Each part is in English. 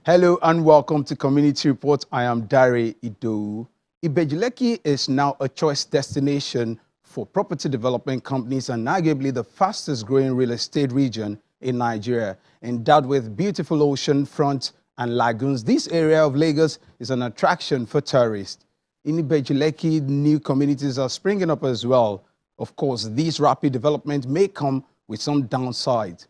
Hello and welcome to Community Report. I am Dare Ido. Ibeji Lekki is now a choice destination for property development companies and arguably the fastest growing real estate region in Nigeria. Endowed with beautiful ocean front and lagoons, this area of Lagos is an attraction for tourists. In Ibeji Lekki, new communities are springing up as well. Of course, these rapid development may come with some downside.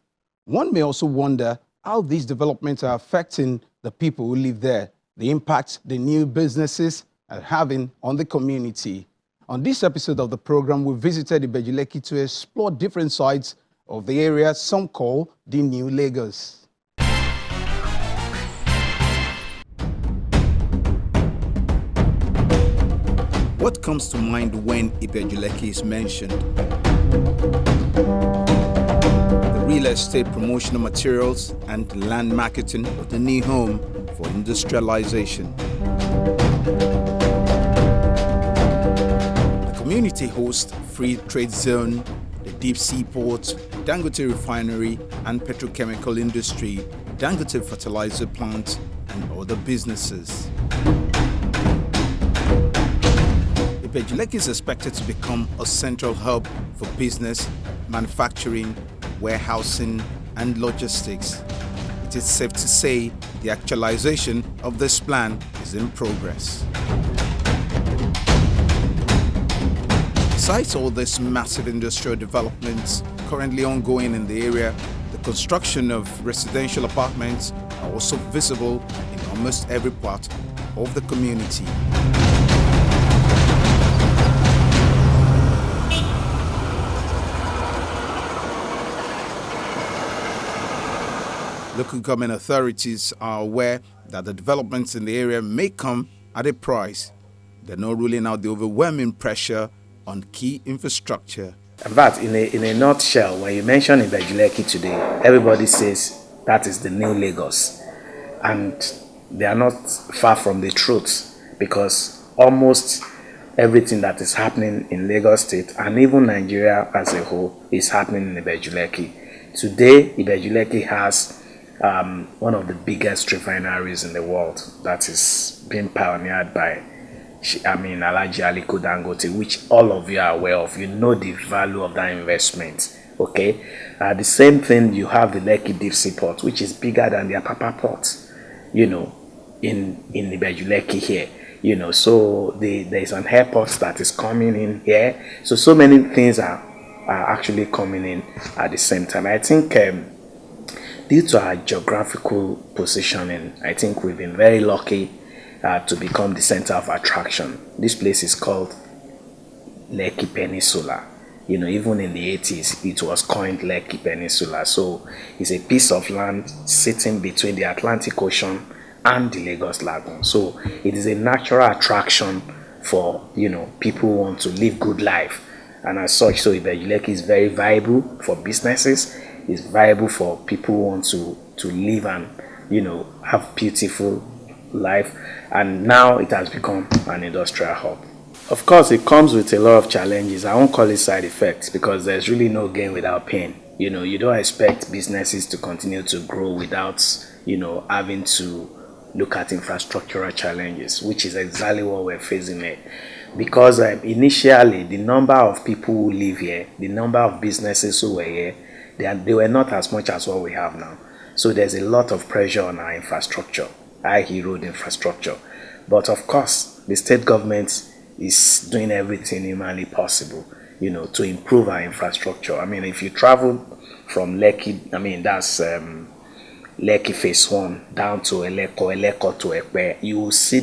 One may also wonder how these developments are affecting the people who live there, the impact the new businesses are having on the community. On this episode of the program, we visited Ibeji Lekki to explore different sides of the area some call the New Lagos. What comes to mind when Ibeji Lekki is mentioned? Real estate promotional materials and land marketing of the new home for industrialization. The community hosts free trade zone, the deep sea port, Dangote refinery and petrochemical industry, Dangote fertilizer plant and other businesses. Ibeji Lekki is expected to become a central hub for business, manufacturing, warehousing and logistics. It is safe to say the actualization of this plan is in progress. Besides all these massive industrial developments currently ongoing in the area, the construction of residential apartments are also visible in almost every part of the community. Local government authorities are aware that the developments in the area may come at a price. They're not ruling out the overwhelming pressure on key infrastructure. In fact, in a nutshell, when you mention Ibeji Lekki today, everybody says that is the new Lagos. And they are not far from the truth, because almost everything that is happening in Lagos State and even Nigeria as a whole is happening in Ibeji Lekki. Today, Ibeji Lekki has one of the biggest refineries in the world that is being pioneered by Alhaji Aliko Dangote, which all of you are aware of. You know the value of that investment. Okay, the same thing, you have the Lekki Deep Sea Port, which is bigger than the Apapa Port, in Ibeji Lekki here. So there is an airport that is coming in here. So many things are actually coming in at the same time. I think due to our geographical positioning, I think we've been very lucky to become the center of attraction. This place is called Lekki Peninsula. Even in the 80s, it was coined Lekki Peninsula. So it's a piece of land sitting between the Atlantic Ocean and the Lagos Lagoon. So it is a natural attraction for, people who want to live good life. And as such, so Ibeji Lekki is very viable for businesses. It's viable for people who want to live and have beautiful life. And now it has become an industrial hub. Of course, it comes with a lot of challenges. I won't call it side effects, because there's really no gain without pain. You don't expect businesses to continue to grow without having to look at infrastructural challenges, which is exactly what we're facing here. Because initially, the number of people who live here, the number of businesses who were here, they were not as much as what we have now. So there's a lot of pressure on our infrastructure, i.e. road infrastructure. But of course, the state government is doing everything humanly possible, to improve our infrastructure. If you travel from Lekki, that's Lekki Phase 1 down to Eleko to Ekpe, you will see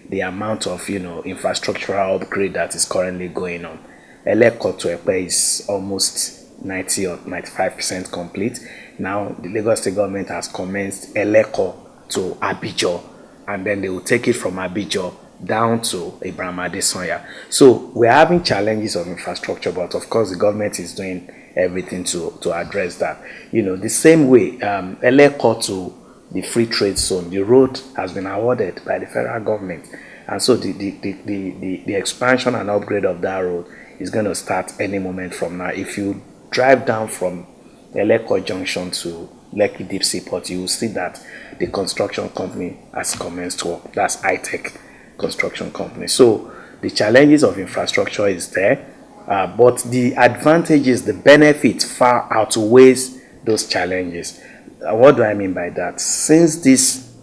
the amount of, infrastructural upgrade that is currently going on. Eleko to Ekpe is almost 90 or 95% complete. Now the Lagos State government has commenced Eleko to Abijo, and then they will take it from Abijo down to Ibrahim Adesanya. So we're having challenges of infrastructure, but of course the government is doing everything to address that. The same way, Eleko to the free trade zone, the road has been awarded by the federal government, and so the expansion and upgrade of that road is going to start any moment from now. If you drive down from Eleko Junction to Lekki Deep Sea Port, you will see that the construction company has commenced work. That's high-tech construction company. So the challenges of infrastructure is there, but the advantages, the benefits far outweighs those challenges. What do I mean by that? Since this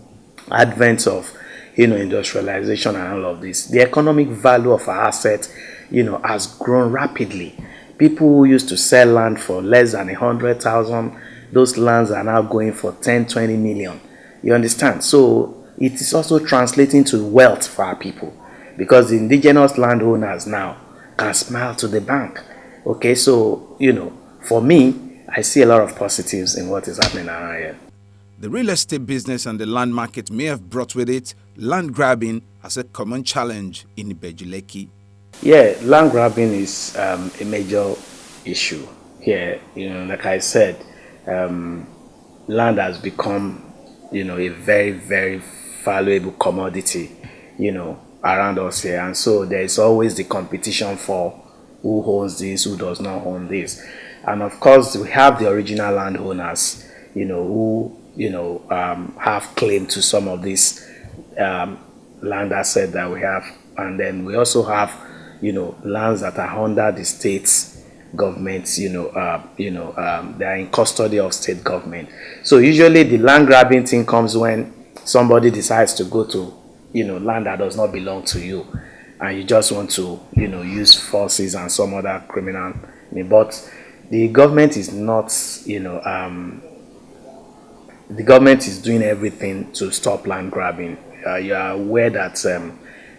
advent of industrialization and all of this, the economic value of our assets has grown rapidly. People who used to sell land for less than 100,000, those lands are now going for 10, 20 million. You understand? So it is also translating to wealth for our people, because the indigenous landowners now can smile to the bank. Okay, so for me, I see a lot of positives in what is happening around here. The real estate business and the land market may have brought with it land grabbing as a common challenge in Ibeju-Lekki. Yeah, land grabbing is a major issue here. Like I said, land has become, a very, very valuable commodity, around us here. And so there is always the competition for who owns this, who does not own this. And of course, we have the original landowners, who, have claim to some of this land asset that we have. And then we also have, lands that are under the state's government, they are in custody of state government. So usually the land grabbing thing comes when somebody decides to go to, land that does not belong to you, and you just want to, use forces and some other criminal. But the government is not, the government is doing everything to stop land grabbing. You are aware that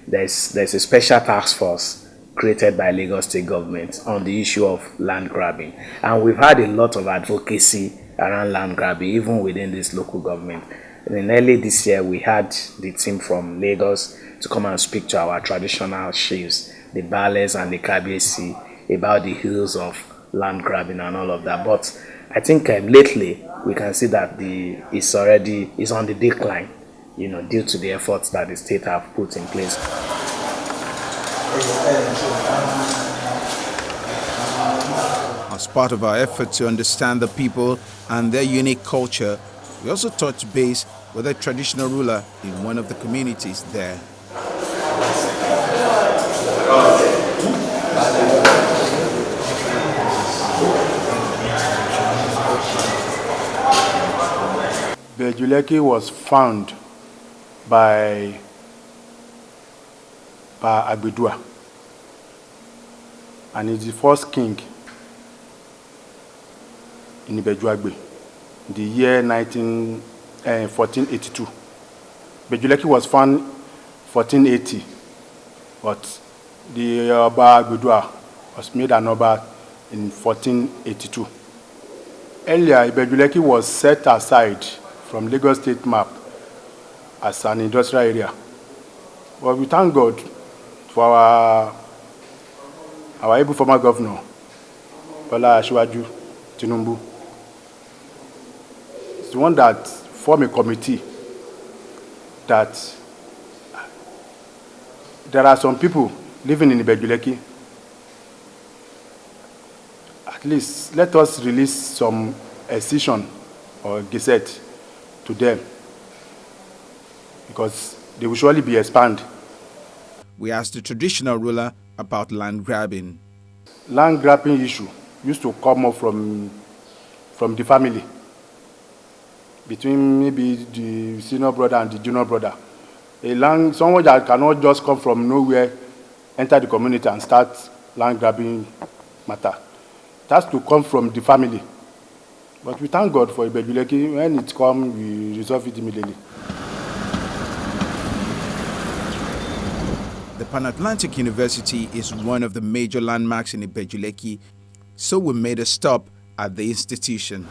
there's a special task force created by Lagos State government on the issue of land grabbing, and we've had a lot of advocacy around land grabbing even within this local government. And then early this year, we had the team from Lagos to come and speak to our traditional chiefs, the Bales and the Kabiyesi, about the hills of land grabbing and all of that. But I think lately we can see that it's on the decline, due to the efforts that the state have put in place. As part of our effort to understand the people and their unique culture, we also touched base with a traditional ruler in one of the communities there. Ibeji Lekki was found by Agbeduwa, and is the first king in Ibeju-Agbe in the year 1482. Ibeji Lekki was found 1480, but the Oba Agbeduwa was made an Oba in 1482. Earlier, Ibeji Lekki was set aside from Lagos State map as an industrial area. But we thank God for our able former governor, Bola Asiwaju Tinubu. It's the one that formed a committee that there are some people living in Ibeji Lekki. At least let us release some excision or gazette to them, because they will surely be expanded. We asked the traditional ruler about land grabbing. Land grabbing issue used to come up from the family, between maybe the senior brother and the junior brother. Someone that cannot just come from nowhere, enter the community and start land grabbing matter. It has to come from the family. But we thank God for Ibeji Lekki. When it comes, we resolve it immediately. The Pan-Atlantic University is one of the major landmarks in Ibeji Lekki, so we made a stop at the institution.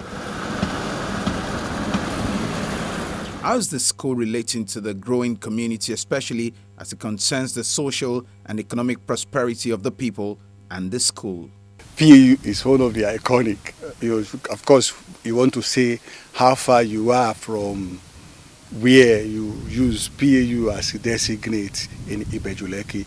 How is the school relating to the growing community, especially as it concerns the social and economic prosperity of the people and the school? PAU is one of the iconic. Of course, you want to say how far you are from where you use PAU as a designate in Ibeju Lekki.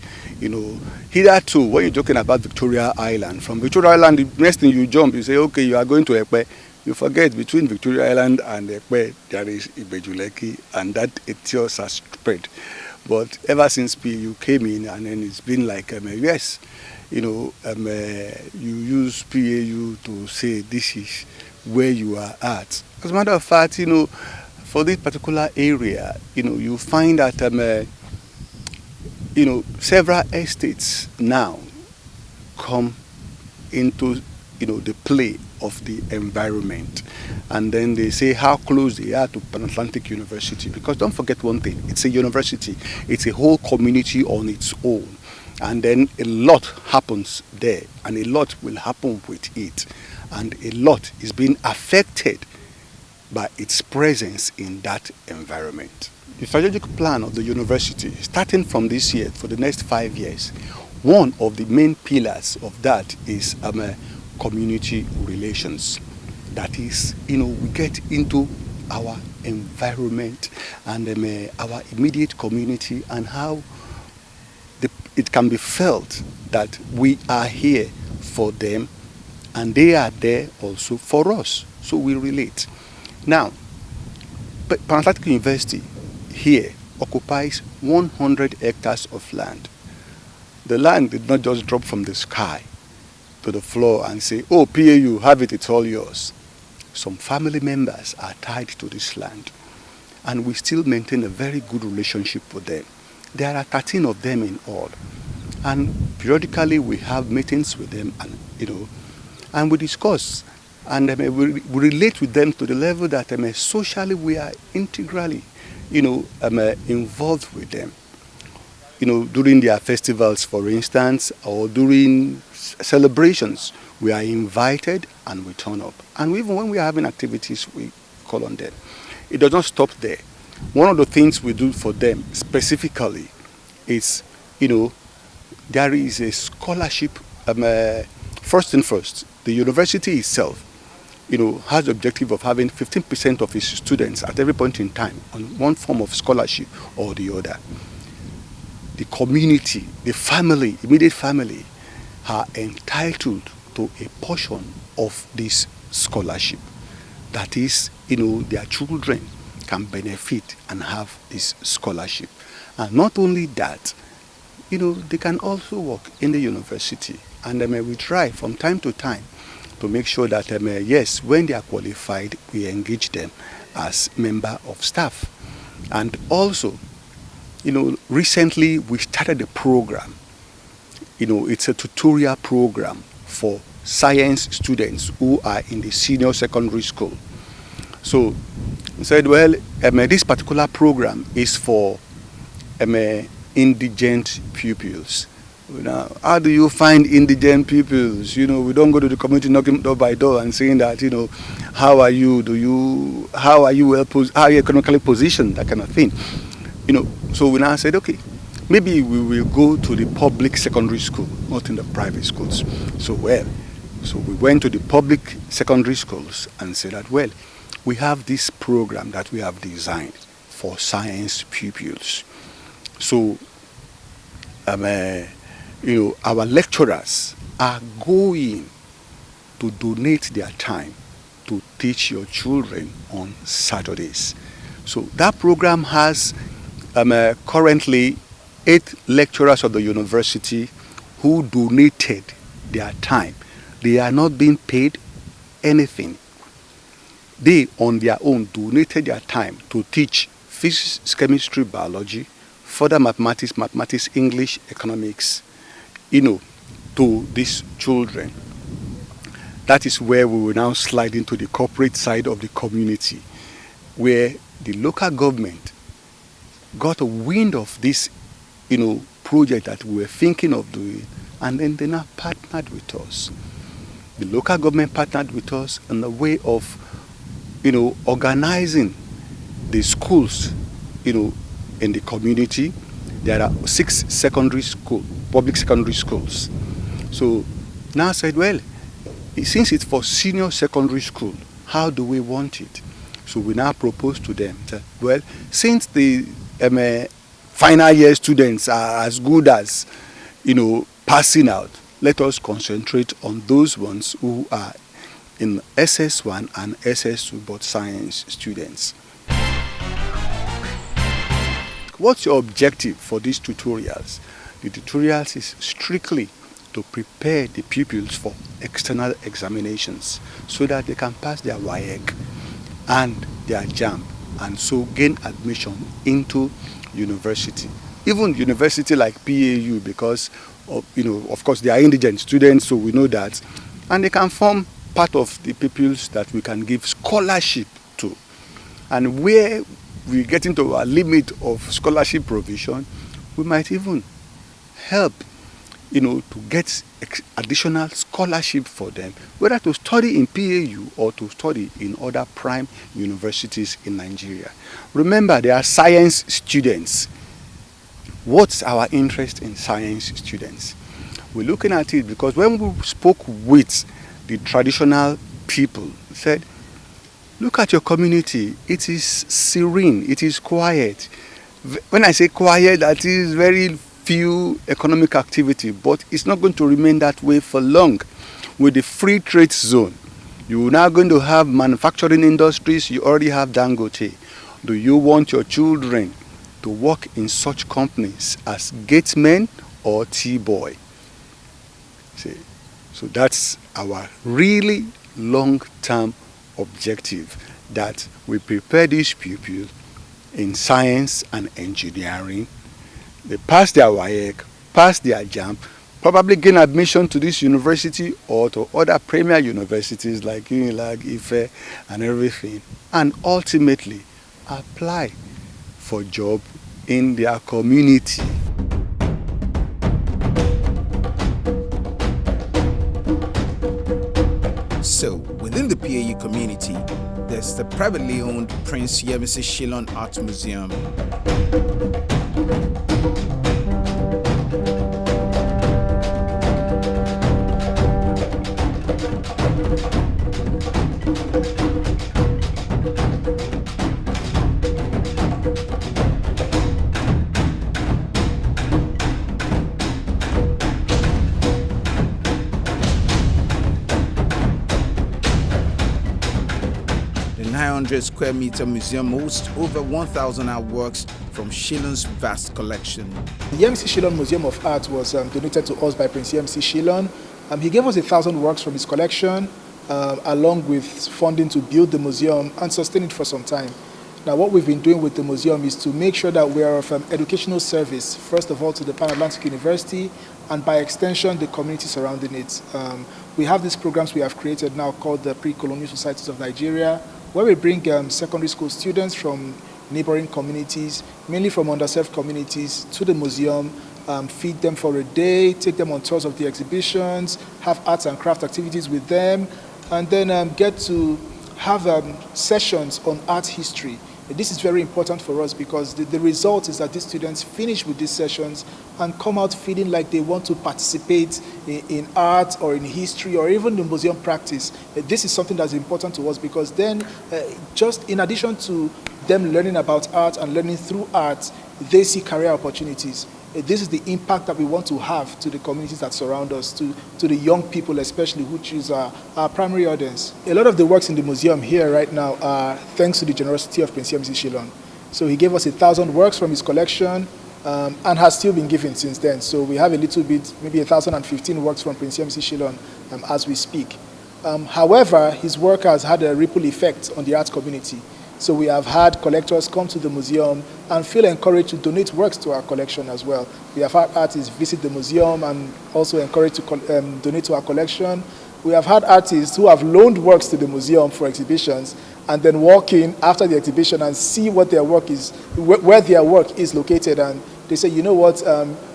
Hitherto, when you're talking about Victoria Island, from Victoria Island, the next thing you jump, you say, okay, you are going to Epe. You forget between Victoria Island and Ekpe, there is Ibeju-Lekki, and that ethos has spread. But ever since PAU came in, and then it's been like, yes, you use PAU to say this is where you are at. As a matter of fact, for this particular area, you find that, several estates now come into the play of the environment, and then they say how close they are to Pan Atlantic University, because don't forget one thing, it's a university, it's a whole community on its own, and then a lot happens there, and a lot will happen with it, and a lot is being affected by its presence in that environment. The strategic plan of the university, starting from this year for the next 5 years, one of the main pillars of that is community relations. That is, we get into our environment and our immediate community, and how it can be felt that we are here for them and they are there also for us. So we relate. Now, Pan Atlantic University here occupies 100 hectares of land. The land did not just drop from the sky to the floor and say, oh, PAU, have it, it's all yours. Some family members are tied to this land, and we still maintain a very good relationship with them. There are 13 of them in all, and periodically we have meetings with them, and we discuss, and we relate with them to the level that socially we are integrally, involved with them. During their festivals, for instance, or during celebrations, we are invited and we turn up. And even when we are having activities, we call on them. It does not stop there. One of the things we do for them specifically is, there is a scholarship. First and first, the university itself, has the objective of having 15% of its students at every point in time on one form of scholarship or the other. The community, the family, immediate family, are entitled to a portion of this scholarship. That is, their children can benefit and have this scholarship. And not only that, they can also work in the university. And we try from time to time to make sure that, yes, when they are qualified, we engage them as member of staff. And also, recently we started a program. It's a tutorial program for science students who are in the senior secondary school. So we said, well, this particular program is for indigent pupils. How do you find indigent pupils? We don't go to the community knocking door by door and saying that, how are you? How are you economically positioned? That kind of thing. So we now said, okay, maybe we will go to the public secondary school, not in the private schools. So we went to the public secondary schools and said that, well, we have this program that we have designed for science pupils. So, our lecturers are going to donate their time to teach your children on Saturdays. So that program has currently 8 lecturers of the university who donated their time. They are not being paid anything. They, on their own, donated their time to teach physics, chemistry, biology, further mathematics, English, economics, to these children. That is where we will now slide into the corporate side of the community, where the local government got a wind of this, project that we were thinking of doing, and then they now partnered with us. The local government partnered with us in the way of, organizing the schools, in the community. There are 6 public secondary schools. So now I said, well, since it's for senior secondary school, how do we want it? So we now propose to them that, well, since the final year students are as good as, passing out, let us concentrate on those ones who are in SS1 and SS2, but science students. What's your objective for these tutorials? The tutorials is strictly to prepare the pupils for external examinations so that they can pass their WAEC and their JAMB and so gain admission into university. Even university like PAU, because of course they are indigent students, so we know that, and they can form part of the pupils that we can give scholarship to. And where we get into a limit of scholarship provision, we might even help, to get additional scholarship for them, whether to study in PAU or to study in other prime universities in Nigeria. Remember, they are science students. What's our interest in science students? We're looking at it because when we spoke with the traditional people, we said, look at your community. It is serene. It is quiet. When I say quiet, that is very few economic activity, but it's not going to remain that way for long. With the free trade zone, you're now going to have manufacturing industries. You already have Dangote. Do you want your children to work in such companies as gatesmen or T-boy? So that's our really long-term objective, that we prepare these pupils in science and engineering. They pass their WAEC, pass their JAMB, probably gain admission to this university or to other premier universities like UNILAG, IFE, and everything, and ultimately apply for job in their community. So, within the PAU community, there's the privately owned Prince Yemisi Shillong Art Museum. The 900 square meter museum hosts over 1,000 artworks from Shillong's vast collection. The Yemisi Shillong Museum of Art was donated to us by Prince Yemisi Shillong. He gave us 1,000 works from his collection, along with funding to build the museum and sustain it for some time. Now, what we've been doing with the museum is to make sure that we are of educational service, first of all, to the Pan-Atlantic University, and by extension, the community surrounding it. We have these programs we have created now called the Pre-Colonial Societies of Nigeria, where we bring secondary school students from neighboring communities, mainly from underserved communities, to the museum, feed them for a day, take them on tours of the exhibitions, have arts and craft activities with them, and then get to have sessions on art history. This is very important for us because the result is that these students finish with these sessions and come out feeling like they want to participate in art or in history or even in museum practice. This is something that's important to us because then just in addition to them learning about art and learning through art, they see career opportunities. This is the impact that we want to have to the communities that surround us, to the young people especially, which is our primary audience. A lot of the works in the museum here right now are thanks to the generosity of Prince Yemisi Shillong. So he gave us 1,000 works from his collection and has still been given since then. So we have a little bit, maybe 1,015 works from Prince Yemisi Shillong as we speak. However, his work has had a ripple effect on the art community. So we have had collectors come to the museum and feel encouraged to donate works to our collection as well. We have had artists visit the museum and also encouraged to donate to our collection. We have had artists who have loaned works to the museum for exhibitions and then walk in after the exhibition and see what their work is, where their work is located, and they say, you know what,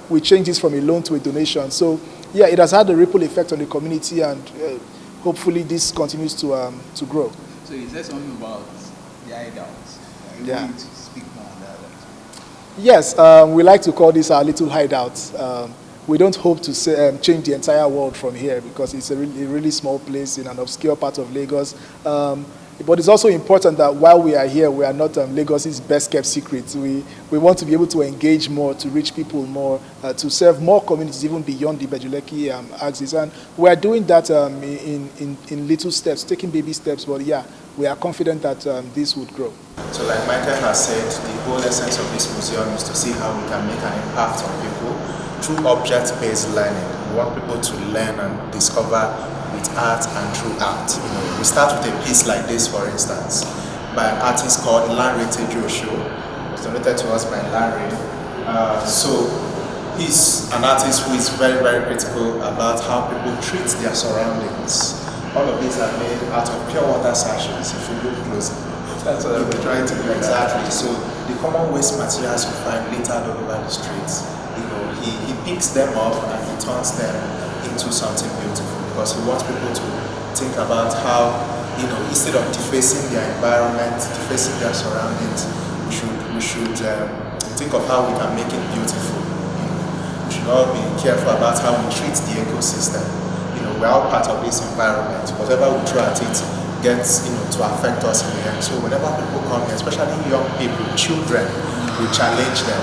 we change this from a loan to a donation. So yeah, it has had a ripple effect on the community, and hopefully this continues to grow. So you said something about the hideouts. Yeah. You need to speak more on that. Yes, we like to call this our little hideouts. We don't hope to change the entire world from here because it's a really small place in an obscure part of Lagos. But it's also important that while we are here, we are not Lagos's best kept secrets. We want to be able to engage more, to reach people more, to serve more communities even beyond the Ibeju-Lekki axis. And we are doing that in little steps, taking baby steps. But yeah, we are confident that this would grow. So like Michael has said, the whole essence of this museum is to see how we can make an impact on people through object-based learning. We want people to learn and discover with art and through art. We start with a piece like this, for instance, by an artist called Larry Tejo. It was donated to us by Larry. So he's an artist who is very, very critical about how people treat their surroundings. All of these are made out of pure water sachets, if you look closely. That's what we're trying to do. Exactly. So the common waste materials you find littered all over the streets, he picks them up and he turns them into something beautiful, because he wants people to think about how, instead of defacing their environment, defacing their surroundings, we should think of how we can make it beautiful. We should all be careful about how we treat the ecosystem. We're all part of this environment. Whatever we throw at it gets, to affect us in the end. So whenever people come here, especially young people, children, we challenge them,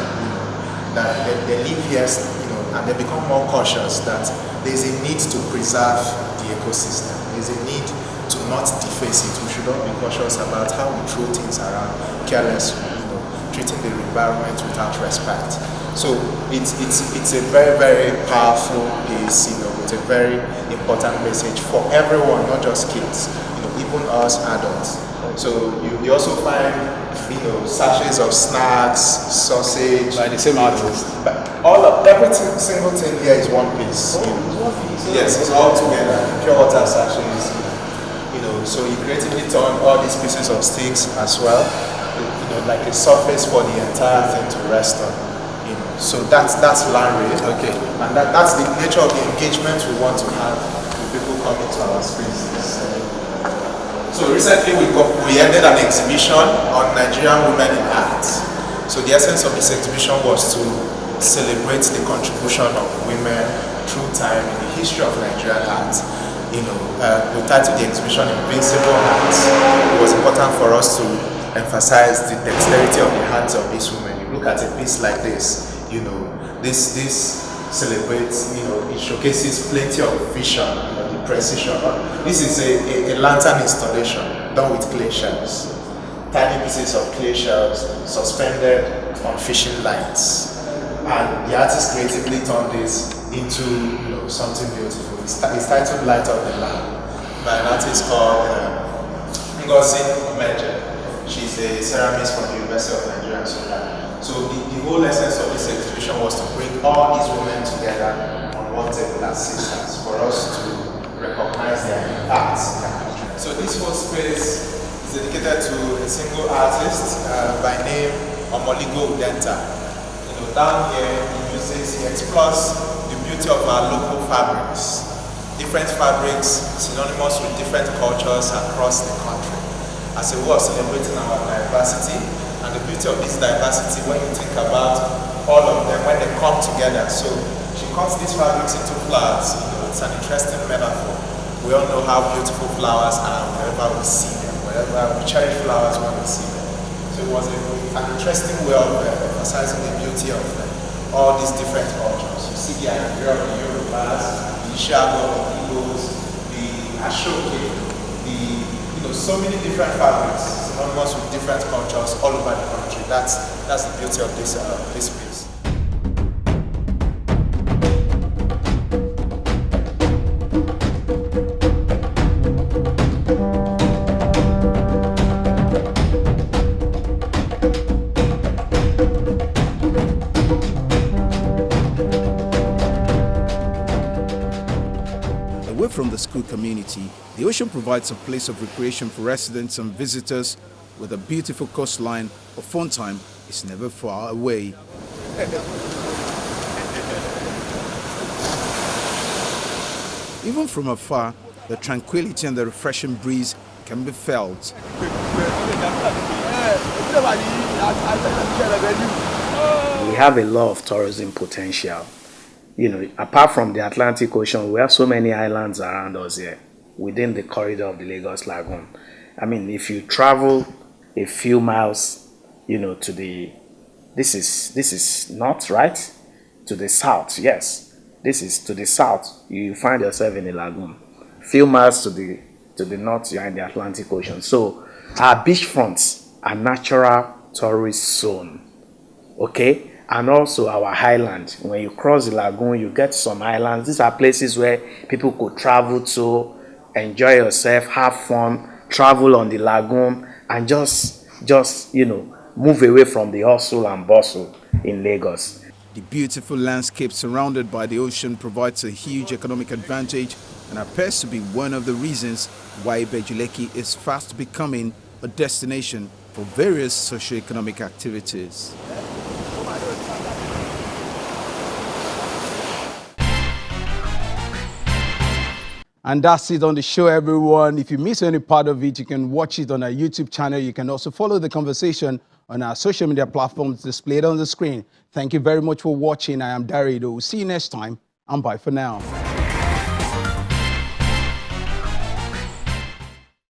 that they live here, and they become more cautious that there's a need to preserve the ecosystem. There's a need to not deface it. We should all be cautious about how we throw things around carelessly, treating the environment without respect. So it's a very, very powerful piece, with a very important message for everyone, not just kids, even us adults. So you also find, sachets of snacks, sausage. By the same artist. But every single thing here is one piece. It's one piece. Yes, it's all together. Pure water sachets. So he creatively turned all these pieces of sticks as well, like a surface for the entire thing to rest on. So that's Larry. Okay. And that's the nature of the engagement we want to have with people coming to our spaces. So recently we ended an exhibition on Nigerian women in art. So the essence of this exhibition was to celebrate the contribution of women through time in the history of Nigerian art. We titled the exhibition Invincible Hands. It was important for us to emphasize the dexterity of the hands of these women. You look at a piece like this, this celebrates, it showcases plenty of vision, the precision. This is a lantern installation done with clay shells. Tiny pieces of clay shells suspended on fishing lines. And the artist creatively turned this into something beautiful. It's titled Light of the Lamp by an artist called Ngozi Omeje. She's a ceramist from the University of Nigeria and Sudan. So the whole essence of this exhibition was to bring all these women together on one table as sisters for us to recognize their impact in their country. So this whole space is dedicated to a single artist by name Omoligo Udenta. Down here he explores the beauty of our local fabrics. Different fabrics synonymous with different cultures across the country. As a way of celebrating our diversity, and the beauty of this diversity when you think about all of them, when they come together. So she cuts these fabrics into flowers. It's an interesting metaphor. We all know how beautiful flowers are wherever we see them, wherever we cherish flowers when we see them. So it was an interesting way of emphasizing the beauty of all these different cultures. You see the idea of the Yorubas, the Ishago, the Igbos, the Ashoke, so many different fabrics, synonymous with different cultures all over the country. That's the beauty of this piece. Away from the school community, the ocean provides a place of recreation for residents and visitors with a beautiful coastline. A fun time is never far away. Even from afar, the tranquility and the refreshing breeze can be felt. We have a lot of tourism potential. Apart from the Atlantic Ocean, we have so many islands around us here within the corridor of the Lagos Lagoon. I mean, if you travel a few miles, you know, to the, this is north, right? To the south, yes. This is to the south. You find yourself in a lagoon. Few miles to the north, you're in the Atlantic Ocean. So our beachfronts are natural tourist zone. Okay, and also our highland. When you cross the lagoon, you get some islands. These are places where people could travel to, enjoy yourself, have fun, travel on the lagoon, and just you know, move away from the hustle and bustle in Lagos. The beautiful landscape surrounded by the ocean provides a huge economic advantage and appears to be one of the reasons why Ibeju-Lekki is fast becoming a destination for various socio-economic activities. And that's it on the show, everyone. If you miss any part of it, you can watch it on our YouTube channel. You can also follow the conversation on our social media platforms displayed on the screen. Thank you very much for watching. I am Dari. We'll see you next time, and bye for now.